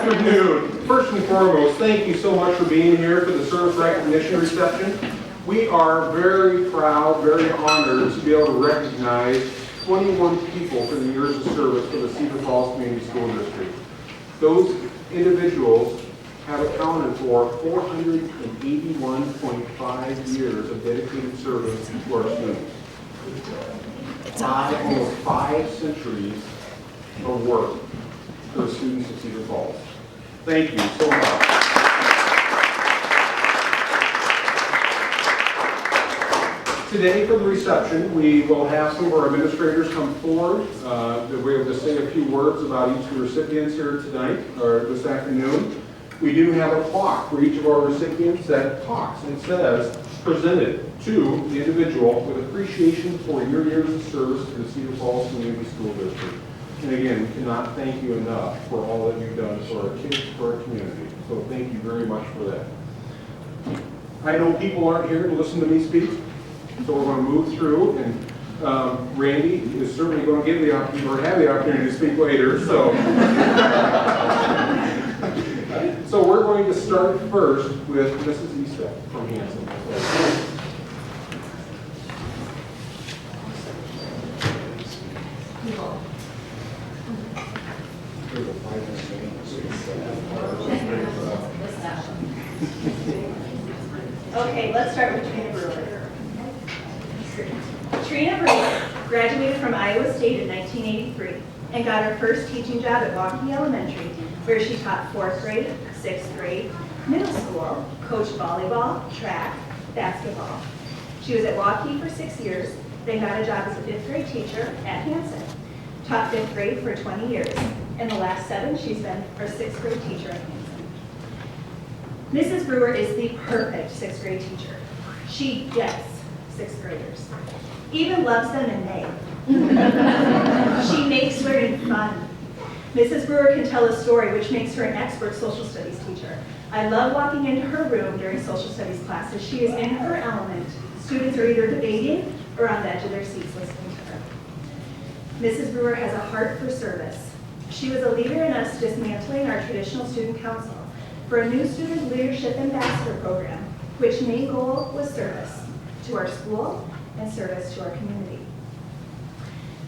afternoon. First and foremost, thank you so much for being here for the service recognition reception. We are very proud, very honored to be able to recognize 21 people for the years of service for the Cedar Falls Community School District. Those individuals have accounted for 481.5 years of dedicated service to our students. Almost 5 centuries of work for the students of Cedar Falls. Thank you so much. Today for the reception, we will have some of our administrators come forward. We're able to say a few words about each of the recipients here tonight, or this afternoon. We do have a plaque for each of our recipients that talks and says, presented to the individual with appreciation for your years of service to the Cedar Falls Community School District. And again, we cannot thank you enough for all that you've done for our kids, for our community. So thank you very much for that. I know people aren't here to listen to me speak, so we're going to move through, and Randy is certainly going to give the opportunity, or have the opportunity to speak later. So, so we're going to start first with Mrs. Eastep from Hanson. Okay, let's start with Trina Brewer. Trina Brewer graduated from Iowa State in 1983 and got her first teaching job at Waukee Elementary, where she taught 4th grade, 6th grade, middle school, coached volleyball, track, basketball. She was at Waukee for 6 years, then got a job as a 5th grade teacher at Hanson. Taught 5th grade for 20 years. In the last 7, she's been our 6th grade teacher at Hanson. Mrs. Brewer is the perfect 6th grade teacher. She gets 6th graders. Even loves them in May. She makes learning fun. Mrs. Brewer can tell a story, which makes her an expert social studies teacher. I love walking into her room during social studies classes. She is in her element. Students are either debating or on the edge of their seats listening to her. Mrs. Brewer has a heart for service. She was a leader in us dismantling our traditional student council for a new student leadership ambassador program, which main goal was service to our school and service to our community.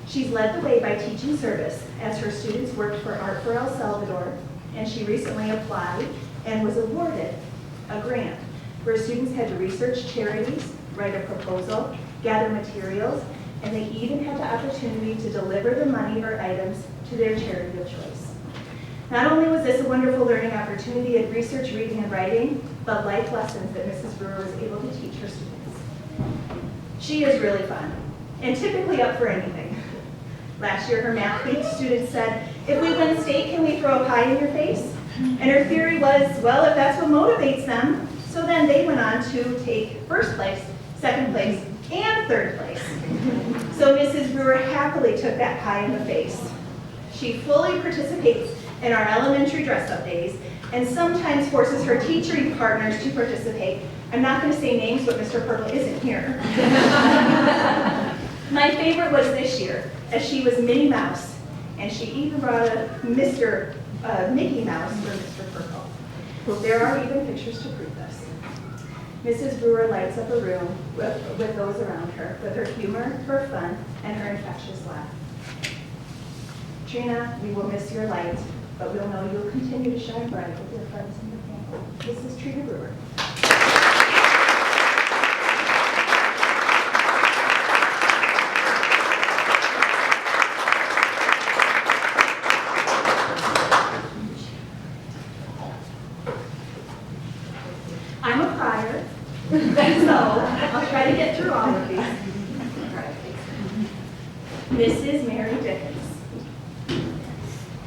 She's led the way by teaching service as her students worked for Art for El Salvador, and she recently applied and was awarded a grant where students had to research charities, write a proposal, gather materials, and they even had the opportunity to deliver the money or items to their charity of choice. Not only was this a wonderful learning opportunity in research, reading, and writing, but life lessons that Mrs. Brewer was able to teach her students. She is really fun and typically up for anything. Last year, her math week students said, if we win state, can we throw a pie in your face? And her theory was, well, if that's what motivates them. So then they went on to take 1st place, 2nd place, and 3rd place. So Mrs. Brewer happily took that pie in the face. She fully participates in our elementary dress-up days and sometimes forces her teaching partners to participate. I'm not going to say names, but Mr. Purple isn't here. My favorite was this year, as she was Minnie Mouse, and she even brought a Mickey Mouse for Mr. Purple. There are even pictures to prove this. Mrs. Brewer lights up a room with those around her, with her humor, her fun, and her infectious laugh. Trina, we will miss your light, but we'll know you'll continue to shine bright with your friends and your family. This is Trina Brewer. I'm a crier, so I'll try to get through all of these. Mrs. Mary Dickens.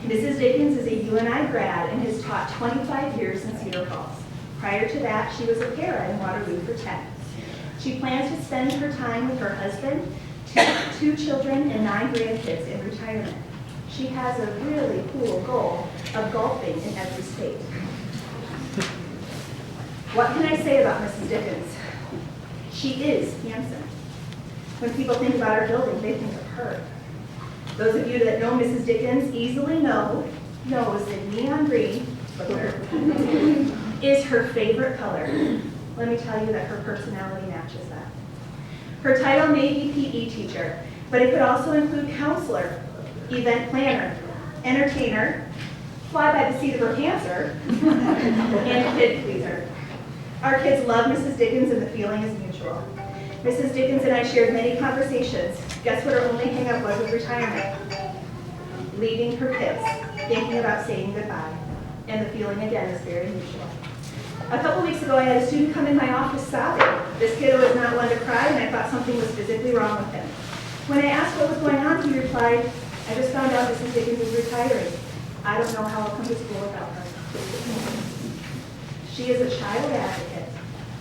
Mrs. Dickens is a UNI grad and has taught 25 years in Cedar Falls. Prior to that, she was a para in Waterloo for 10. She plans to spend her time with her husband, 2 children, and 9 grandkids in retirement. She has a really cool goal of golfing in every state. What can I say about Mrs. Dickens? She is Hanson. When people think about our building, they think of her. Those of you that know Mrs. Dickens easily knows that neon green look at her, is her favorite color. Let me tell you that her personality matches that. Her title may be PE teacher, but it could also include counselor, event planner, entertainer, fly by the seat of her pantser, and kid pleaser. Our kids love Mrs. Dickens and the feeling is mutual. Mrs. Dickens and I shared many conversations. Guess what her only hang-up was with retirement? Leaving her kids, thinking about saying goodbye. And the feeling again is very mutual. A couple weeks ago I had a student come in my office sobbing. This kid was not one to cry and I thought something was physically wrong with him. When I asked what was going on, he replied, I just found out Mrs. Dickens is retiring. I don't know how I'll come to school without her. She is a child advocate,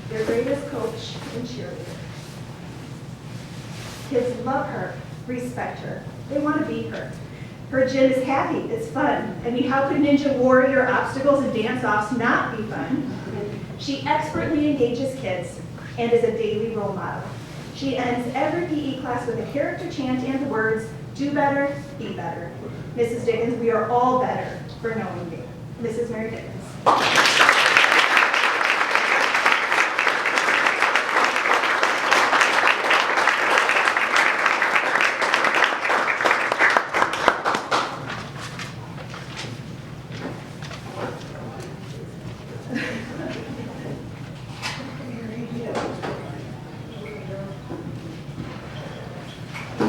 their greatest coach and cheerleader. Kids love her, respect her. They want to be her. Her gym is happy, it's fun. I mean, how could Ninja Warrior obstacles and dance-offs not be fun? She expertly engages kids and is a daily role model. She ends every PE class with a character chant and the words, do better, be better. Mrs. Dickens, we are all better for knowing you. Mrs. Mary Dickens.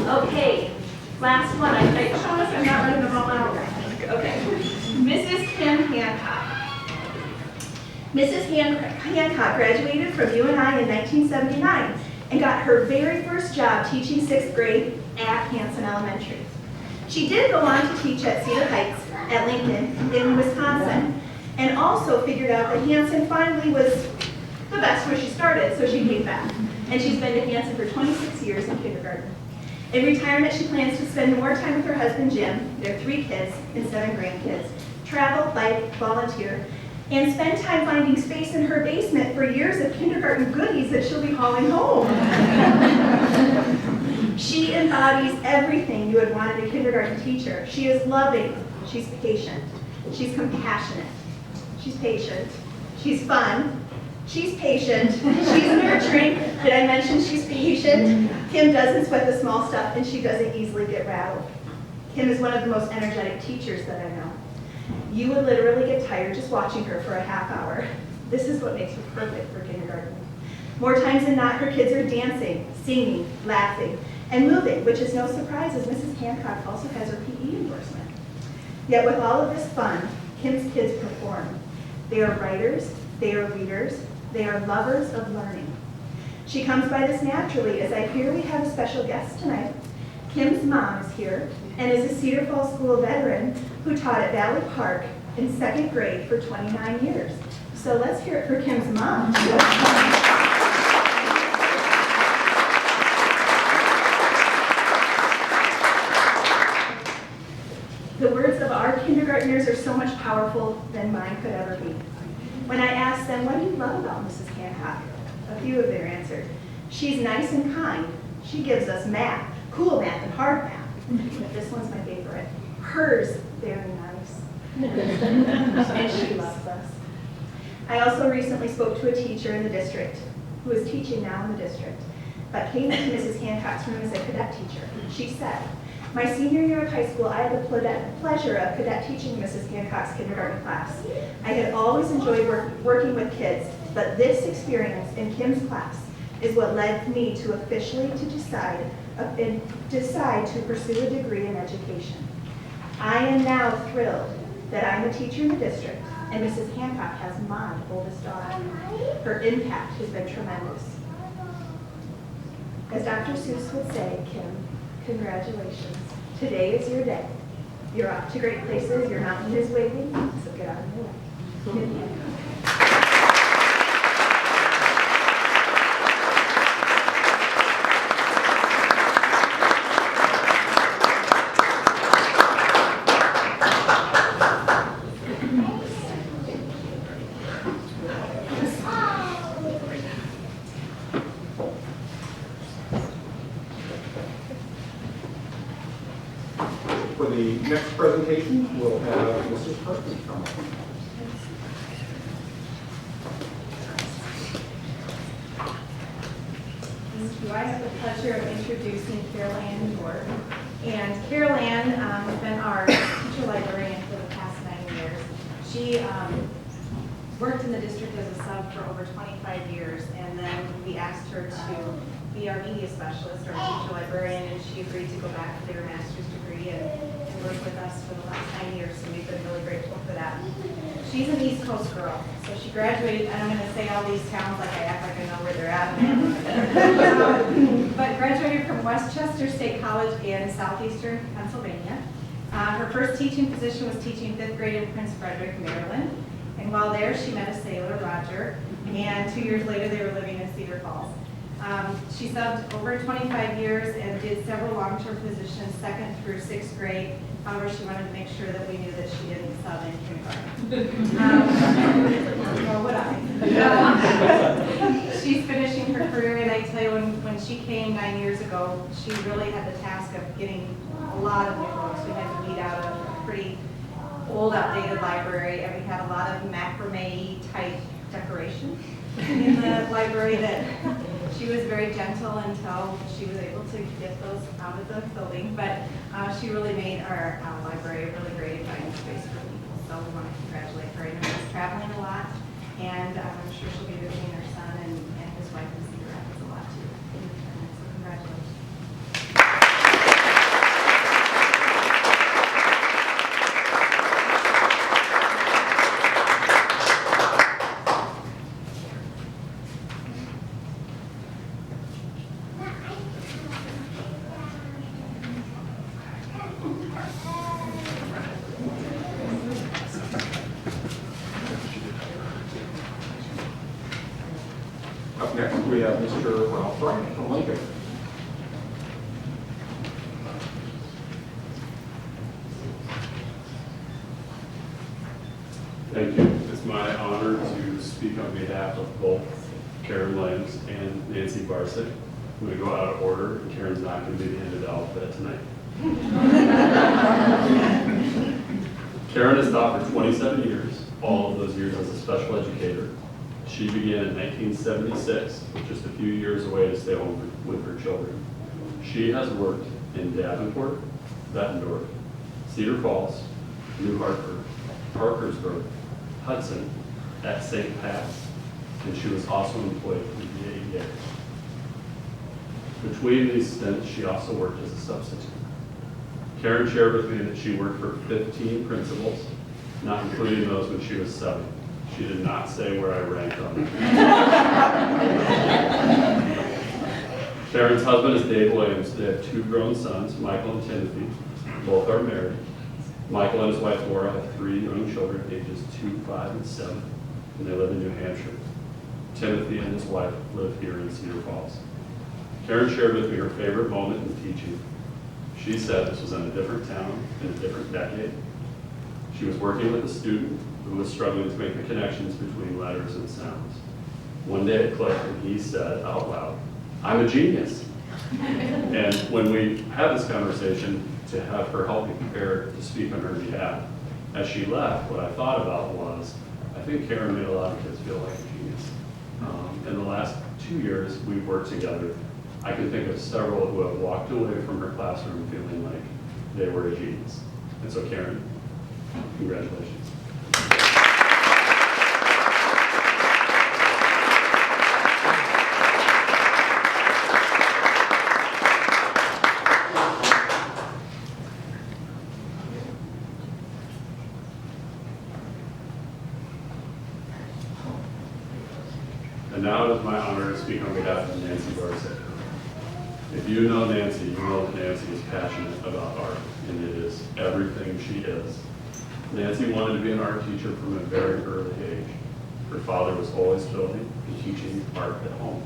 Okay, last one. I promise I'm not running them all out. Okay. Mrs. Kim Hancock. Mrs. Hancock graduated from UNI in 1979 and got her very first job teaching 6th grade at Hanson Elementary. She did go on to teach at Cedar Heights at Lincoln in Wisconsin and also figured out that Hanson finally was the best where she started, so she came back. And she's been to Hanson for 26 years in kindergarten. In retirement, she plans to spend more time with her husband, Jim, their 3 kids and 7 grandkids, travel, bike, volunteer, and spend time finding space in her basement for years of kindergarten goodies that she'll be hauling home. She embodies everything you would want in a kindergarten teacher. She is loving, she's patient, she's compassionate, she's patient, she's fun, she's patient, she's nurturing. Did I mention she's patient? Kim doesn't sweat the small stuff and she doesn't easily get rattled. Kim is one of the most energetic teachers that I know. You would literally get tired just watching her for a half hour. This is what makes her perfect for kindergarten. More times than not, her kids are dancing, singing, laughing, and moving, which is no surprise as Mrs. Hancock also has her PE endorsement. Yet with all of this fun, Kim's kids perform. They are writers, they are readers, they are lovers of learning. She comes by this naturally as I hear we have a special guest tonight. Kim's mom is here and is a Cedar Falls School veteran who taught at Valley Park in 2nd grade for 29 years. So let's hear it for Kim's mom. The words of our kindergartners are so much powerful than mine could ever be. When I asked them, what do you love about Mrs. Hancock? A few of them answered, she's nice and kind. She gives us math, cool math and hard math. But this one's my favorite. Hers, very nice. And she loves us. I also recently spoke to a teacher in the district, who is teaching now in the district, but came into Mrs. Hancock's room as a cadet teacher. She said, my senior year of high school, I had the pleasure of cadet teaching Mrs. Hancock's kindergarten class. I had always enjoyed working with kids, but this experience in Kim's class is what led me to officially decide to pursue a degree in education. I am now thrilled that I'm a teacher in the district and Mrs. Hancock has my oldest daughter. Her impact has been tremendous. As Dr. Seuss would say, Kim, congratulations. Today is your day. You're off to great places, your mountain is waiting, so get out of the way. Kim Hancock. For the next presentation, we'll have Mrs. Hartman come up. pleasure of introducing Carol Ann York. And Carol Ann has been our teacher librarian for the past 9 years. She worked in the district as a sub for over 25 years, and then we asked her to be our media specialist, our teacher librarian, and she agreed to go back to get her master's degree and work with us for the last 9 years, so we've been really grateful for that. She's an East Coast girl, so she graduated, and I'm going to say all these towns like I act like I know where they're at. But graduated from Westchester State College in southeastern Pennsylvania. Her first teaching position was teaching 5th grade in Prince Frederick, Maryland. And while there, she met a sailor, Roger, and 2 years later, they were living in Cedar Falls. She subbed over 25 years and did several long-term positions, 2nd through 6th grade. However, she wanted to make sure that we knew that she didn't sub in kindergarten. Nor would I. She's finishing her career, and I tell you, when she came 9 years ago, she really had the task of getting a lot of new books. We had to weed out a pretty old, outdated library, and we had a lot of macrame type decorations in the library that she was very gentle until she was able to get those out of the building. But she really made our library a really great inviting space for people. So we want to congratulate her. I know she's traveling a lot, and I'm sure she'll be visiting her son and his wife in Cedar Rapids a lot too in return. So congratulations. Up next, we have Mr. Ralph Wright from Lincoln. Thank you. It's my honor to speak on behalf of both Karen Lambs and Nancy Barsick. I'm going to go out of order, and Karen's not going to be the end of the alphabet tonight. Karen has taught for 27 years, all of those years as a special educator. She began in 1976, just a few years away to stay home with her children. She has worked in Davenport, Bettendorf, Cedar Falls, New Hartford, Parkersburg, Hudson, at St. Pat's, and she was also employed for the AEA. Between these stints, she also worked as a substitute. Karen shared with me that she worked for 15 principals, not including those when she was subbing. She did not say where I ranked on them. Karen's husband is Dave Williams. They have 2 grown sons, Michael and Timothy. Both are married. Michael and his wife Laura have 3 young children, ages 2, 5, and 7, and they live in New Hampshire. Timothy and his wife live here in Cedar Falls. Karen shared with me her favorite moment in teaching. She said this was in a different town, in a different decade. She was working with a student who was struggling to make the connections between letters and sounds. One day it clicked, and he said out loud, "I'm a genius." And when we had this conversation, to have her help me prepare to speak on her behalf, as she left, what I thought about was, I think Karen made a lot of kids feel like a genius. In the last 2 years, we've worked together. I can think of several who have walked away from her classroom feeling like they were a genius. And so Karen, congratulations. And now it is my honor to speak on behalf of Nancy Barsick. If you know Nancy, you know that Nancy is passionate about art, and it is everything she is. Nancy wanted to be an art teacher from a very early age. Her father was always building and teaching art at home.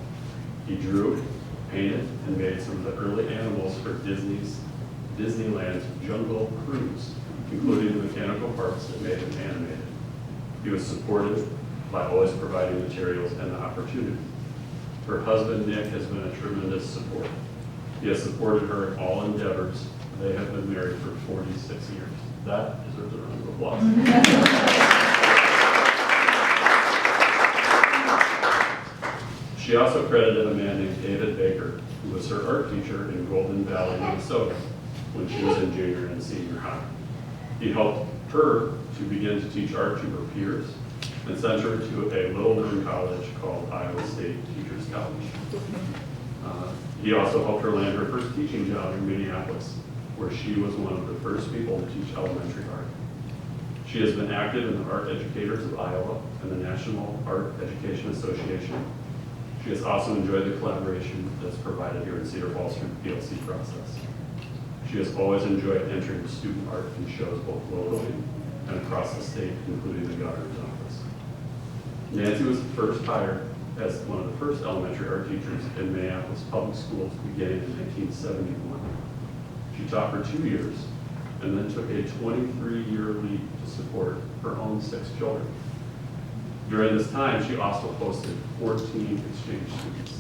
He drew, painted, and made some of the early animals for Disneyland's Jungle Cruise, including the mechanical parts that made him animated. He was supported by always providing materials and the opportunity. Her husband, Nick, has been a tremendous support. He has supported her in all endeavors. They have been married for 46 years. That deserves a round of applause. She also credited a man named David Baker, who was was her art teacher in Golden Valley, Minnesota, when she was in junior and senior high. He helped her to begin to teach art to her peers and sent her to a little-known college called Iowa State Teachers College. He also helped her land her first teaching job in Minneapolis, where she was one of the first people to teach elementary art. She has been active in the Art Educators of Iowa and the National Art Education Association. She has also enjoyed the collaboration that's provided here in Cedar Falls through the PLC process. She has always enjoyed entering student art in shows both locally and across the state, including the governor's office. Nancy was first hired as one of the first elementary art teachers in Minneapolis public schools beginning in 1971. She taught for 2 years and then took a 23-year leave to support her own 6 children. During this time, she also hosted 14 exchange students.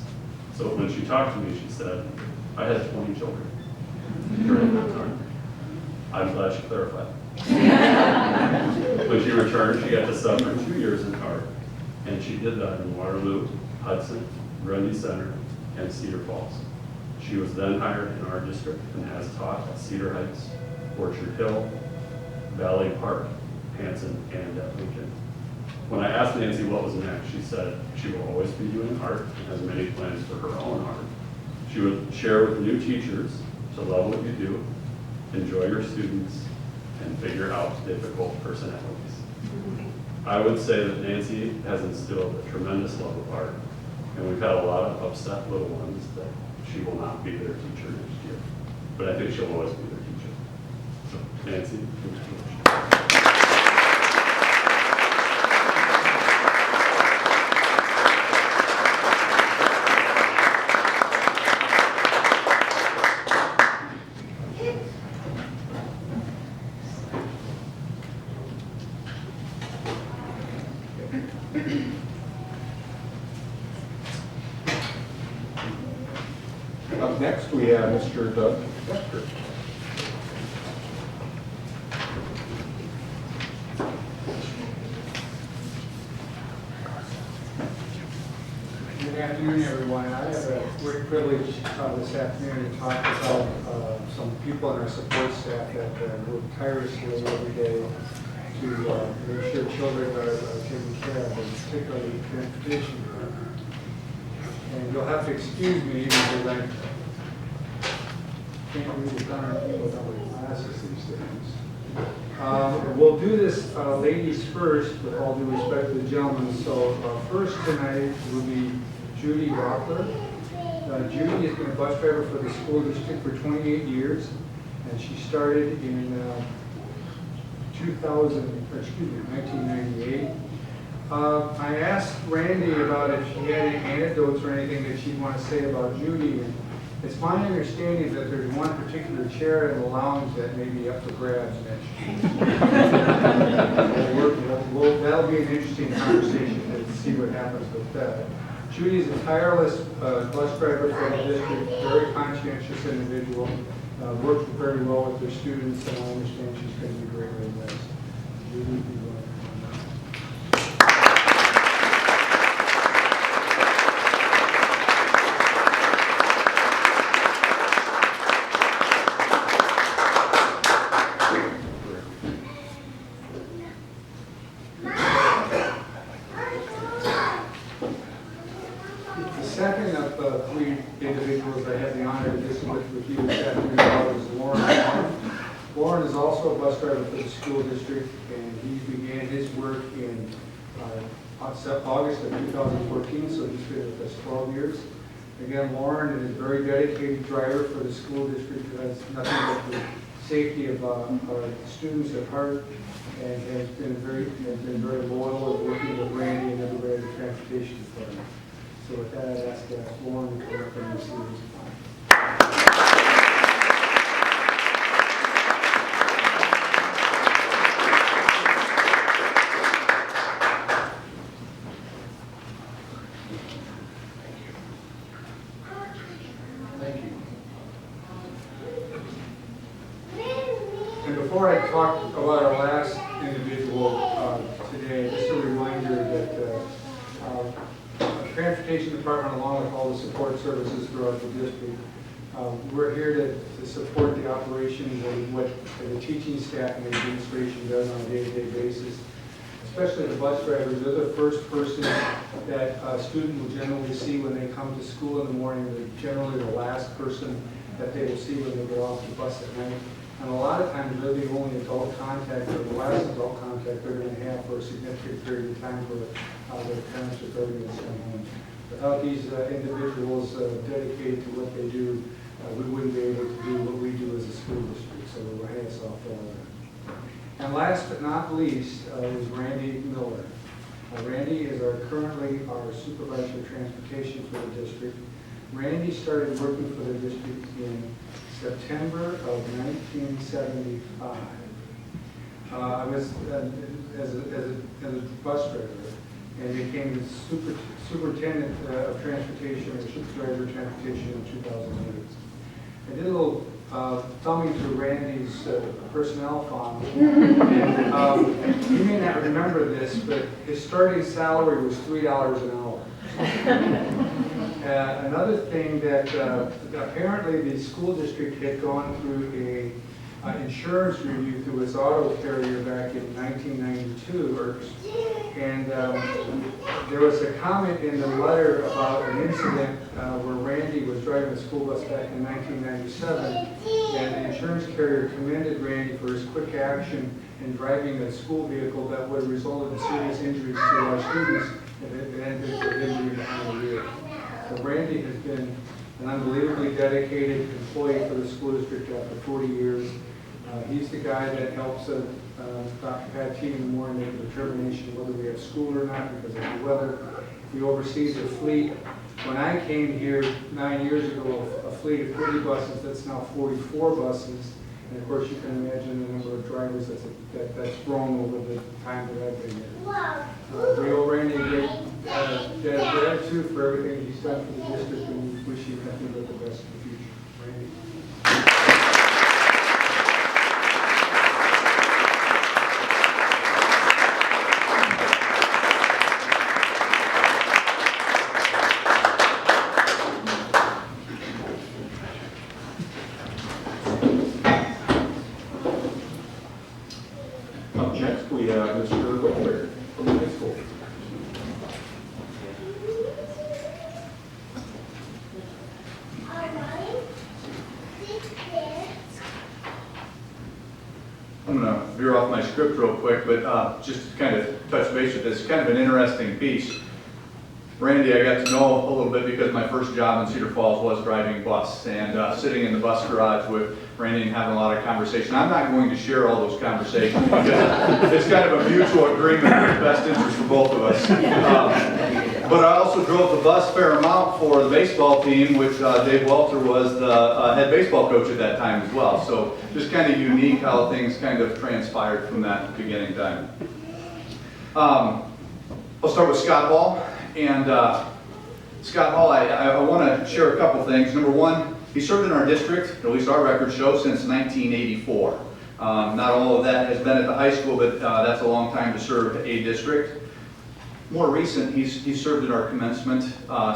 So when she talked to me, she said, I had 20 children during that time. I'm glad she clarified. When she returned, she got to sub for 2 years in art, and she did that in Waterloo, Hudson, Grundy Center, and Cedar Falls. She was then hired in our district and has taught at Cedar Heights, Orchard Hill, Valley Park, Hanson, and at Lincoln. When I asked Nancy what was next, she said she will always be doing art and has many plans for her own art. She would share with new teachers to love what you do, enjoy your students, and figure out difficult personalities. I would say that Nancy has instilled a tremendous love of art, and we've had a lot of upset little ones that she will not be their teacher next year. But I think she'll always be their teacher. So, Nancy, congratulations. Up next, we have Mr. Doug Wesker. Good afternoon, everyone. I have a great privilege this afternoon to talk about some people in our support staff that work tirelessly every day to make sure children are taken care of, and particularly transportation. And you'll have to excuse me because I can't read the darn people without my glasses these days. We'll do this ladies first, with all due respect to the gentlemen. So first tonight will be Judy Rockler. Judy has been a bus driver for the school district for 28 years, and she started in 1998. I asked Randy about if she had any anecdotes or anything that she'd want to say about Judy. And it's my understanding that there's one particular chair in the lounge that may be up for grabs next year. That'll be an interesting conversation to see what happens with that. Judy's a tireless bus driver for the district, very conscientious individual, works very well with her students, and I understand she's going to be greatly missed. Judy, you want to come on? The second of 3 individuals I had the honor to visit with you this afternoon was Lauren. Lauren is also a bus driver for the school district, and he began his work in August of 2014, so he's been with us 12 years. Again, Lauren is a very dedicated driver for the school district who has nothing but the safety of our students at heart, and has been very loyal and working with Randy and everybody at the transportation department. So with that, I'd ask Lauren to come up and receive his time. Thank you. And before I talk about our last individual today, just a reminder that our transportation department, along with all the support services throughout the district, We're here to support the operations and what the teaching staff and the administration does on a day-to-day basis. Especially the bus drivers, they're the first person that a student will generally see when they come to school in the morning. They're generally the last person that they will see when they get off the bus at night. And a lot of times they're the only adult contact or the last adult contact they're going to have for a significant period of time for their parents or guardians come home. Without these individuals dedicated to what they do, we wouldn't be able to do what we do as a school district. So we're hats off to all of them. And last but not least is Randy Miller. Randy is currently our supervisor of transportation for the district. Randy started working for the district in September of 1975. I was as a bus driver and became the superintendent of transportation or supervisor of transportation in 2008. I did a little thumbing through Randy's personnel file. And, you may not remember this, but his starting salary was $3 an hour. Another thing that apparently the school district had gone through an insurance review through its auto carrier back in 1992, and there was a comment in the letter about an incident where Randy was driving a school bus back in 1997, and the insurance carrier commended Randy for his quick action in driving a school vehicle that would have resulted in serious injuries to our students if it had been for him being behind the wheel. So Randy has been an unbelievably dedicated employee for the school district after 40 years. He's the guy that helps Dr. Pat T in the morning make a determination whether we have school or not because of the weather. He oversees the fleet. When I came here 9 years ago, a fleet of 30 buses, that's now 44 buses. And of course, you can imagine the number of drivers that's grown over the time that I've been here. We owe Randy a great gratitude for everything he's done for the district, and we wish him nothing but the best in the future. Randy. Up next, we have Mr. Goldberg from the high school. I'm going to veer off my script real quick, but just to kind of touch base with this, kind of an interesting piece. Randy, I got to know a little bit because my first job in Cedar Falls was driving bus and sitting in the bus garage with Randy and having a lot of conversation. I'm not going to share all those conversations because it's kind of a mutual agreement in the best interest for both of us. But I also drove the bus a fair amount for the baseball team, which Dave Walter was the head baseball coach at that time as well. So just kind of unique how things kind of transpired from that beginning time. I'll start with Scott Hall. And Scott Hall, I want to share a couple things. Number one, he served in our district, at least our records show, since 1984. Not all of that has been at the high school, but that's a long time to serve a district. More recent, he's served in our commencement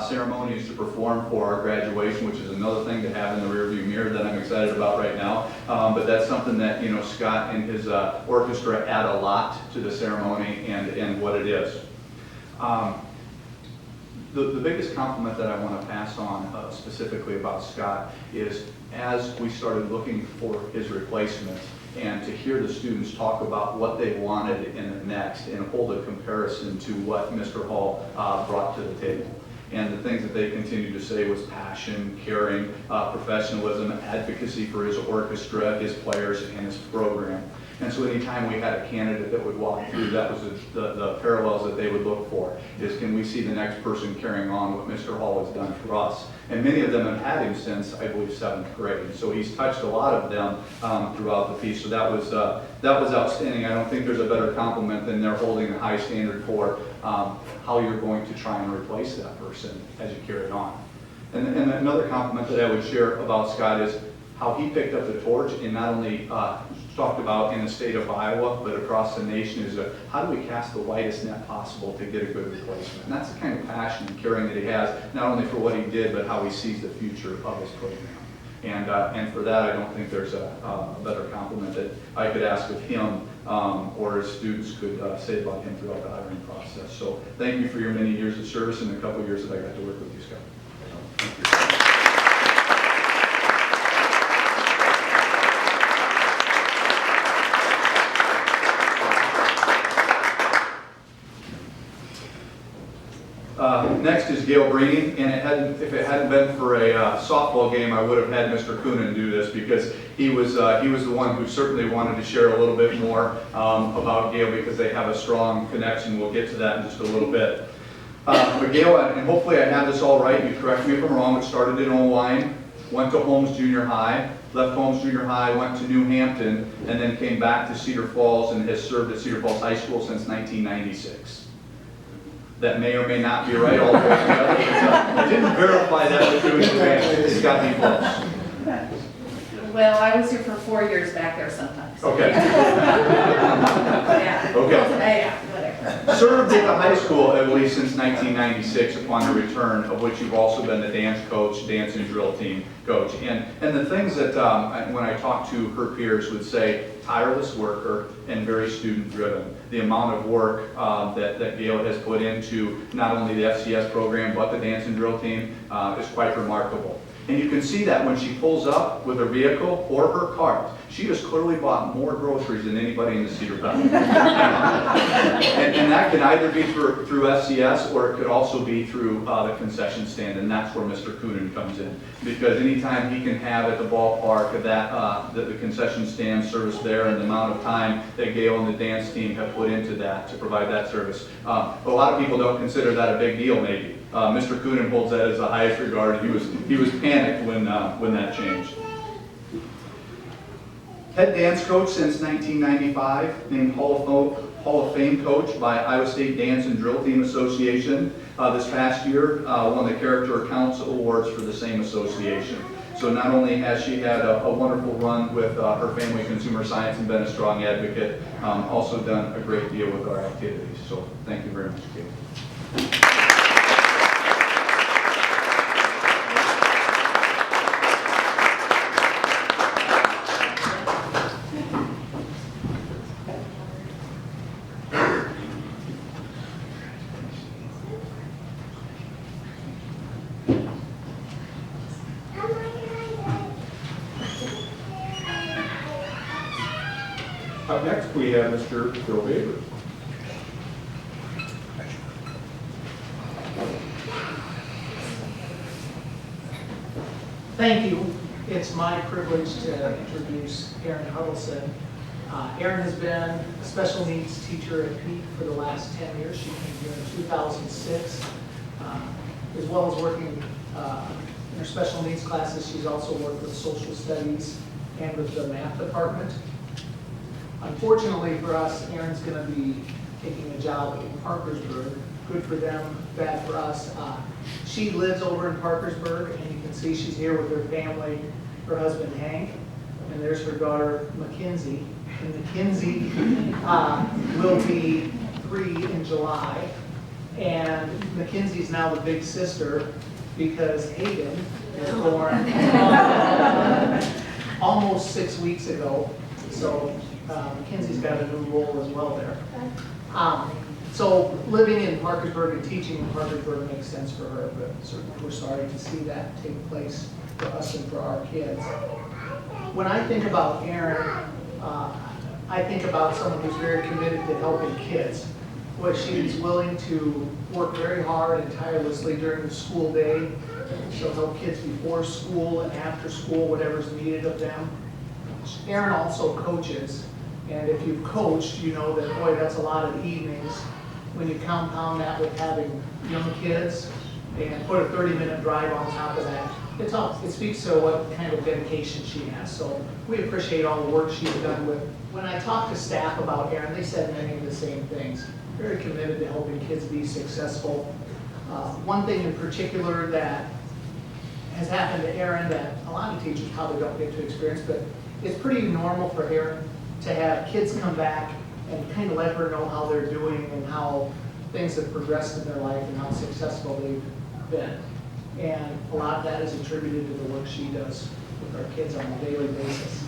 ceremonies to perform for our graduation, which is another thing to have in the rearview mirror that I'm excited about right now. But that's something that, you know, Scott and his orchestra add a lot to the ceremony and what it is. The biggest compliment that I want to pass on specifically about Scott is as we started looking for his replacement and to hear the students talk about what they wanted in the next and hold a comparison to what Mr. Hall brought to the table. And the things that they continued to say was passion, caring, professionalism, advocacy for his orchestra, his players, and his program. And so anytime we had a candidate that would walk through, that was the parallels that they would look for, is can we see the next person carrying on what Mr. Hall has done for us? And many of them have had him since, I believe, 7th grade. And so he's touched a lot of them throughout the piece. So that was outstanding. I don't think there's a better compliment than they're holding a high standard for how you're going to try and replace that person as you carry it on. And another compliment that I would share about Scott is how he picked up the torch and not only talked about in the state of Iowa, but across the nation is how do we cast the widest net possible to get a good replacement? And that's the kind of passion and caring that he has, not only for what he did, but how he sees the future of his program. And for that, I don't think there's a better compliment that I could ask of him or his students could say about him throughout the hiring process. So thank you for your many years of service and the couple of years that I got to work with you, Scott. Thank you. Next is Gail Breening, and if it hadn't been for a softball game, I would have had Mr. Coonan do this because he was the one who certainly wanted to share a little bit more about Gail because they have a strong connection. We'll get to that in just a little bit. But Gail, and hopefully I have this all right, you correct me if I'm wrong, it started in Owine, went to Holmes Junior High, left Holmes Junior High, went to New Hampton, and then came back to Cedar Falls and has served at Cedar Falls High School since 1996. That may or may not be right all the way together. I didn't verify that with doing the math. It's got to be close. Well, I was here for 4 years back there sometimes. Okay. Yeah. Okay. Yeah, whatever. Served at the high school at least since 1996 upon her return, of which you've also been the dance coach, dance and drill team coach. And the things that when I talk to her peers would say, tireless worker and very student driven. The amount of work that Gail has put into not only the FCS program but the dance and drill team is quite remarkable. And you can see that when she pulls up with her vehicle or her cart. She has clearly bought more groceries than anybody in the Cedar Valley. and that can either be through FCS or it could also be through the concession stand, and that's where Mr. Coonan comes in. Because anytime he can have at the ballpark that the concession stand service there and the amount of time that Gail and the dance team have put into that to provide that service. A lot of people don't consider that a big deal maybe. Mr. Coonan holds that as the highest regard. He was panicked when that changed. Head dance coach since 1995, named Hall of Fame coach by Iowa State Dance and Drill Team Association. This past year, won the Character Council Awards for the same association. So not only has she had a wonderful run with her family consumer science and been a strong advocate, also done a great deal with our activities. So thank you very much, Kate. Up next, we have Mr. Bill Baber. Thank you. It's my privilege to introduce Erin Huddleston. Erin has been a special needs teacher at Peak for the last 10 years. She came here in 2006. As well as working in her special needs classes, she's also worked with social studies and with the math department. Unfortunately for us, Erin's going to be taking a job in Parkersburg. Good for them, bad for us. She lives over in Parkersburg, and you can see she's here with her family, her husband Hank, and there's her daughter Mackenzie. And Mackenzie will be 3 in July, and Mackenzie's now the big sister because Hayden was born almost 6 weeks ago. So Mackenzie's got a new role as well there. So living in Parkersburg and teaching in Parkersburg makes sense for her, but certainly we're sorry to see that take place for us and for our kids. When I think about Erin, I think about someone who's very committed to helping kids. What she's willing to work very hard and tirelessly during the school day. She'll help kids before school and after school, whatever's needed of them. Erin also coaches, and if you've coached, you know that, boy, that's a lot of evenings. When you compound that with having young kids and put a 30-minute drive on top of that, it speaks to what kind of dedication she has. So we appreciate all the work she's done with. When I talked to staff about Erin, they said many of the same things. Very committed to helping kids be successful. One thing in particular that has happened to Erin that a lot of teachers probably don't get to experience, but it's pretty normal for Erin to have kids come back and kind of let her know how they're doing and how things have progressed in their life and how successful they've been. And a lot of that is attributed to the work she does with our kids on a daily basis.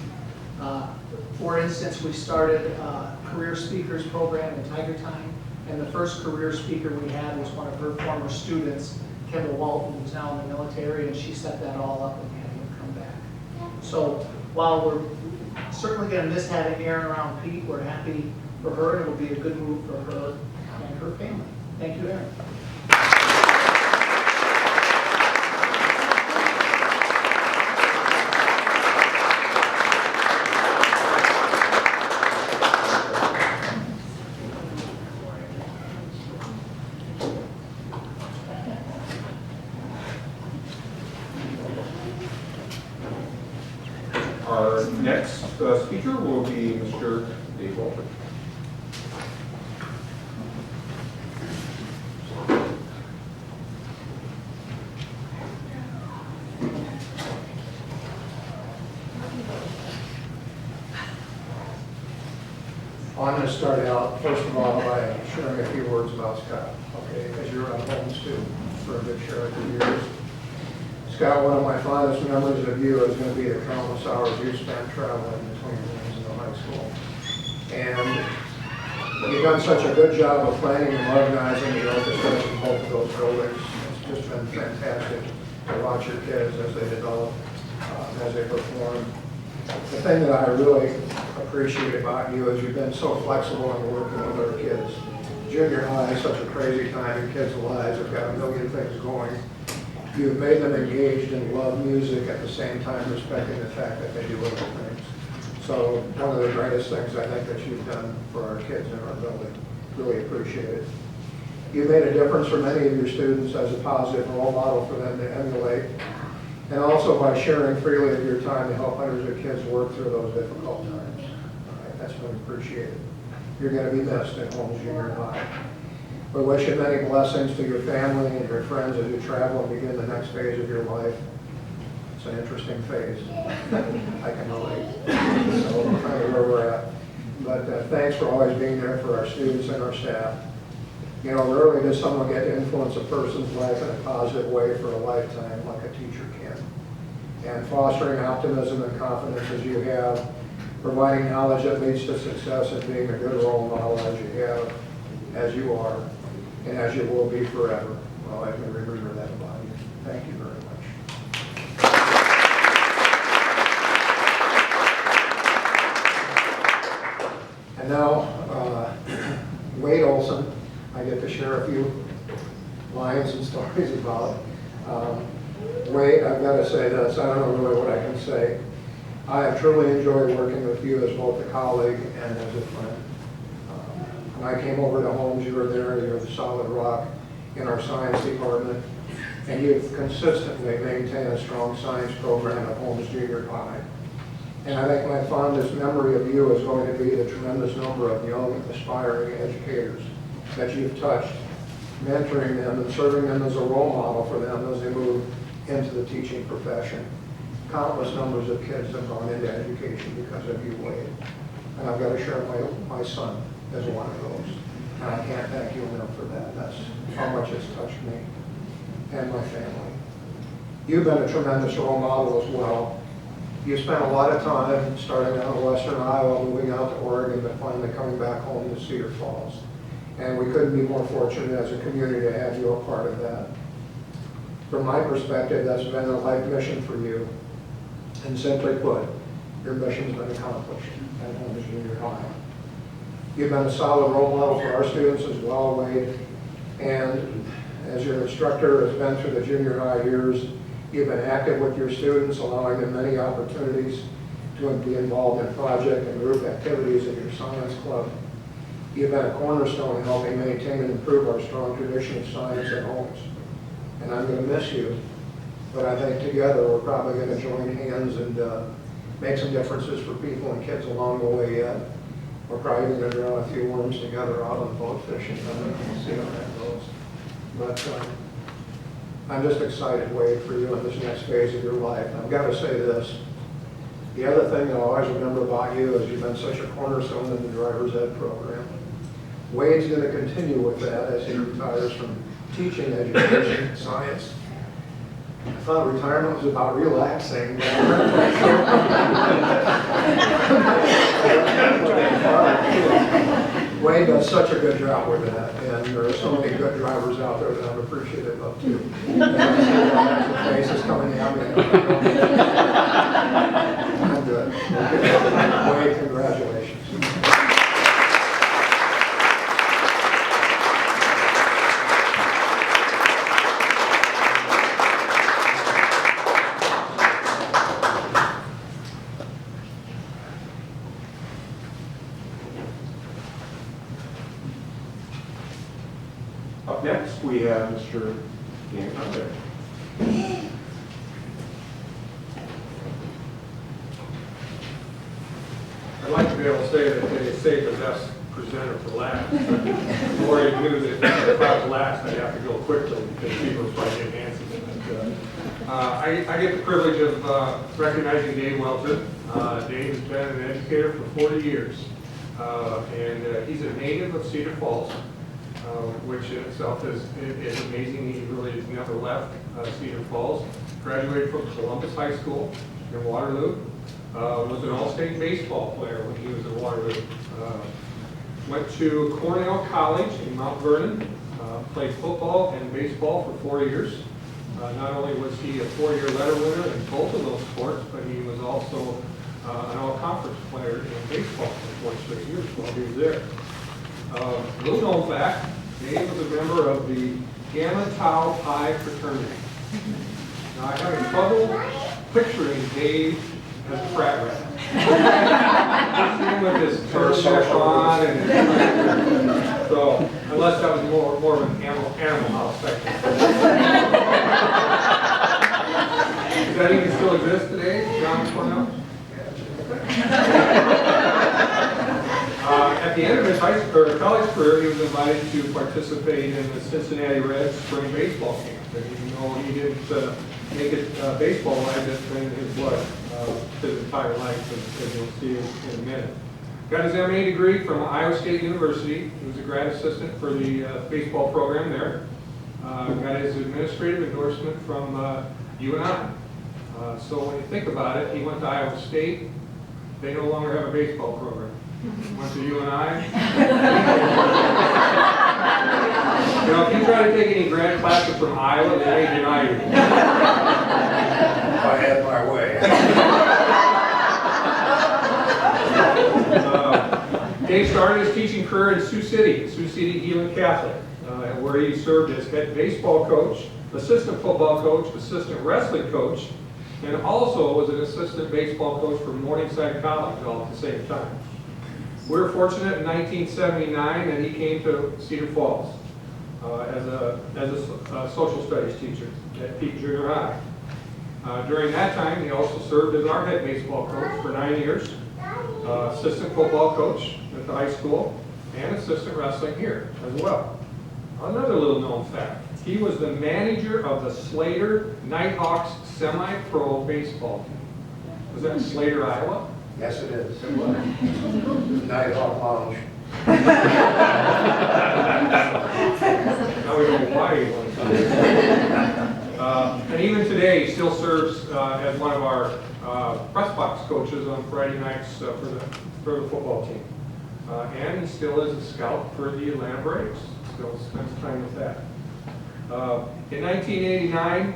For instance, we started a career speakers program in Tiger Time, and the first career speaker we had was one of her former students, Kendall Walton, who's now in the military, and she set that all up and had him come back. So while we're certainly going to miss having Erin around Pete, we're happy for her, and it'll be a good move for her and her family. Thank you, Erin. Our next speaker will be Mr. Dave Walter. I'm going to start out, first of all, by sharing a few words about Scott, okay, because you're a home student for a good share of your years. Scott, one of my fondest memories of you is going to be the countless hours you spent traveling between rooms in the high school. And you've done such a good job of planning and organizing the orchestras in both of those buildings. It's just been fantastic to watch your kids as they develop, as they perform. The thing that I really appreciate about you is you've been so flexible in working with our kids. Junior high is such a crazy time in kids' lives. They've got a million things going. You've made them engaged and love music at the same time respecting the fact that they do other things. So one of the greatest things I think that you've done for our kids in our building. Really appreciate it. You've made a difference for many of your students as a positive role model for them to emulate. And also by sharing freely of your time to help hundreds of kids work through those difficult times. All right, that's been appreciated. You're going to be missed at Holmes Junior High. We wish you many blessings to your family and your friends as you travel and begin the next phase of your life. It's an interesting phase. I can relate. So we're kind of where we're at. But thanks for always being there for our students and our staff. You know, rarely does someone get to influence a person's life in a positive way for a lifetime like a teacher can. And fostering optimism and confidence as you have, providing knowledge that leads to success and being a good role model as you have, as you are, and as you will be forever. Well, I can remember that about you. Thank you very much. And now, Wade Olson, I get to share a few lines and stories about. Wade, I've got to say this, I don't know really what I can say. I have truly enjoyed working with you as both a colleague and as a friend. When I came over to Holmes, you were there, you were the solid rock in our science department, and you've consistently maintained a strong science program at Holmes Junior High. And I think my fondest memory of you is going to be the tremendous number of young, aspiring educators that you've touched, mentoring them and serving them as a role model for them as they move into the teaching profession. Countless numbers of kids have gone into education because of you, Wade. And I've got to share my son as one of those. And I can't thank you enough for that. That's how much it's touched me and my family. You've been a tremendous role model as well. You spent a lot of time starting out in Western Iowa, moving out to Oregon, but finally coming back home to Cedar Falls. And we couldn't be more fortunate as a community to have you a part of that. From my perspective, that's been a life mission for you. And simply put, your mission's been accomplished at Holmes Junior High. You've been a solid role model for our students as well, Wade. And as your instructor has been through the junior high years, you've been active with your students, allowing them many opportunities to be involved in project and group activities in your science club. You've been a cornerstone in helping maintain and improve our strong tradition of science at Holmes. And I'm going to miss you, but I think together we're probably going to join hands and make some differences for people and kids along the way yet. We're probably going to draw a few worms together out on the boat fishing. We'll see how that goes. But I'm just excited, Wade, for you in this next phase of your life. And I've got to say this. The other thing that I'll always remember about you is you've been such a cornerstone in the driver's ed program. Wade's going to continue with that as he retires from teaching education, science. I thought retirement was about relaxing. Wayne does such a good job with that, and there are so many good drivers out there that I'm appreciative of too. Faces coming at me. I'm good. Wayne, congratulations. Up next, we have Mr. Dan Conrad. I'd like to be able to say that they saved the best presenter for last. Lori knew that if I was last, I'd have to go quickly because people would probably get antsy. I get the privilege of recognizing Dave Welton. Dave has been an educator for 40 years, and he's a native of Cedar Falls, which in itself is amazing. He really has never left Cedar Falls. Graduated from Columbus High School in Waterloo. Was an all-state baseball player when he was at Waterloo. Went to Cornell College in Mount Vernon. Played football and baseball for 4 years. Not only was he a 4-year letter winner in both of those sports, but he was also an all-conference player in baseball for 4 straight years while he was there. Little known fact, Dave was a member of the Gamma Tau Pi fraternity. Now I'm having trouble picturing Dave as a frat rat. See him with his turtleneck on, and so unless that was more of an animal house section. Does that even still exist today, John Cornell? At the end of his college career, he was invited to participate in the Cincinnati Reds spring baseball camp. And even though he didn't make it baseball-wise, it's been in his blood his entire life, as you'll see in a minute. Got his MA degree from Iowa State University. He was a grad assistant for the baseball program there. Got his administrative endorsement from UNI. So when you think about it, he went to Iowa State. They no longer have a baseball program. Went to UNI. You know, if you try to take any grad classes from Iowa, they may deny you. If I had my way. Dave started his teaching career in Sioux City Healing Catholic, where he served as head baseball coach, assistant football coach, assistant wrestling coach, and also was an assistant baseball coach for Morningside College all at the same time. We were fortunate in 1979 that he came to Cedar Falls as a social studies teacher at Peak Junior High. During that time, he also served as our head baseball coach for 9 years, assistant football coach at the high school, and assistant wrestling here as well. Another little known fact, he was the manager of the Cedar Nighthawks semi-pro baseball team. Was that in Cedar, Iowa? Yes, it is. It was. Nighthawk Lounge. Now we know why he was. And even today, he still serves as one of our press box coaches on Friday nights for the football team. And he still is a scout for the Atlanta Braves. Still spends time with that. In 1989,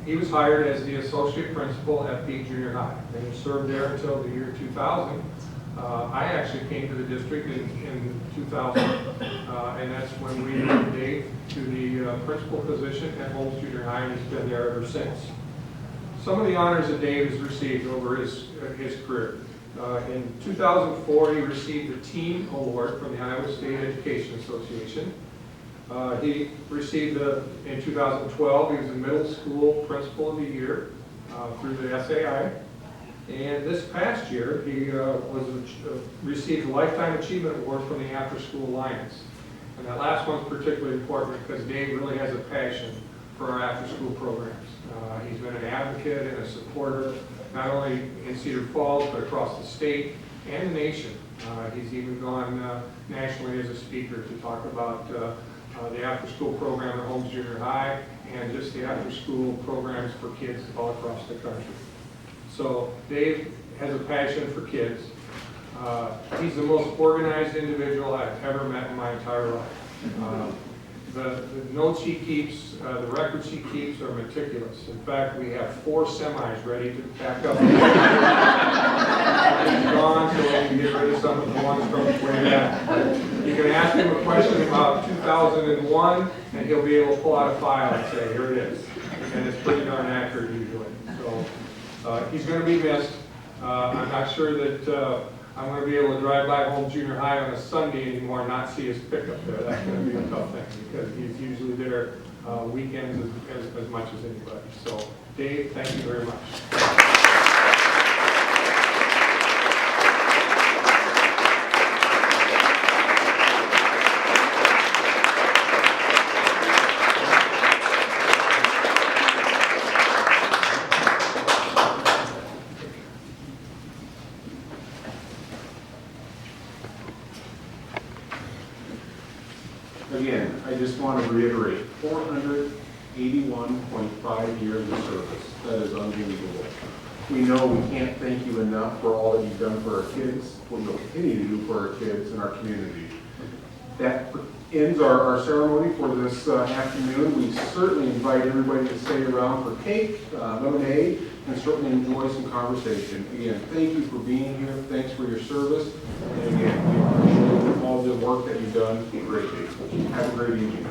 he was hired as the associate principal at Peak Junior High, and he served there until the year 2000. I actually came to the district in 2000, and that's when we moved Dave to the principal position at Holmes Junior High, and he's been there ever since. Some of the honors that Dave has received over his career. In 2004, he received the Team Award from the Iowa State Education Association. He received, in 2012, he was the Middle School Principal of the Year through the SAI. And this past year, he received a Lifetime Achievement Award from the After School Alliance. And that last one's particularly important because Dave really has a passion for our after-school programs. He's been an advocate and a supporter, not only in Cedar Falls, but across the state and the nation. He's even gone nationally as a speaker to talk about the after-school program at Holmes Junior High, and just the after-school programs for kids all across the country. So Dave has a passion for kids. He's the most organized individual I've ever met in my entire life. The notes he keeps, the records he keeps are meticulous. In fact, we have 4 semis ready to pack up. He's gone, so we can get rid of some of the ones from way back. You can ask him a question about 2001, and he'll be able to pull out a file and say, here it is. And it's pretty darn accurate usually. So he's going to be missed. I'm not sure that I'm going to be able to drive by Holmes Junior High on a Sunday anymore and not see his pickup there. That's going to be a tough thing because he's usually there weekends as much as anybody. So Dave, thank you very much. Again, I just want to reiterate, 481.5 years of service. That is unbelievable. We know we can't thank you enough for all that you've done for our kids, what you'll continue to do for our kids and our community. That ends our ceremony for this afternoon. We certainly invite everybody to stay around for cake, lemonade, and certainly enjoy some conversation. Again, thank you for being here. Thanks for your service. And again, we appreciate all the work that you've done greatly. Have a great evening.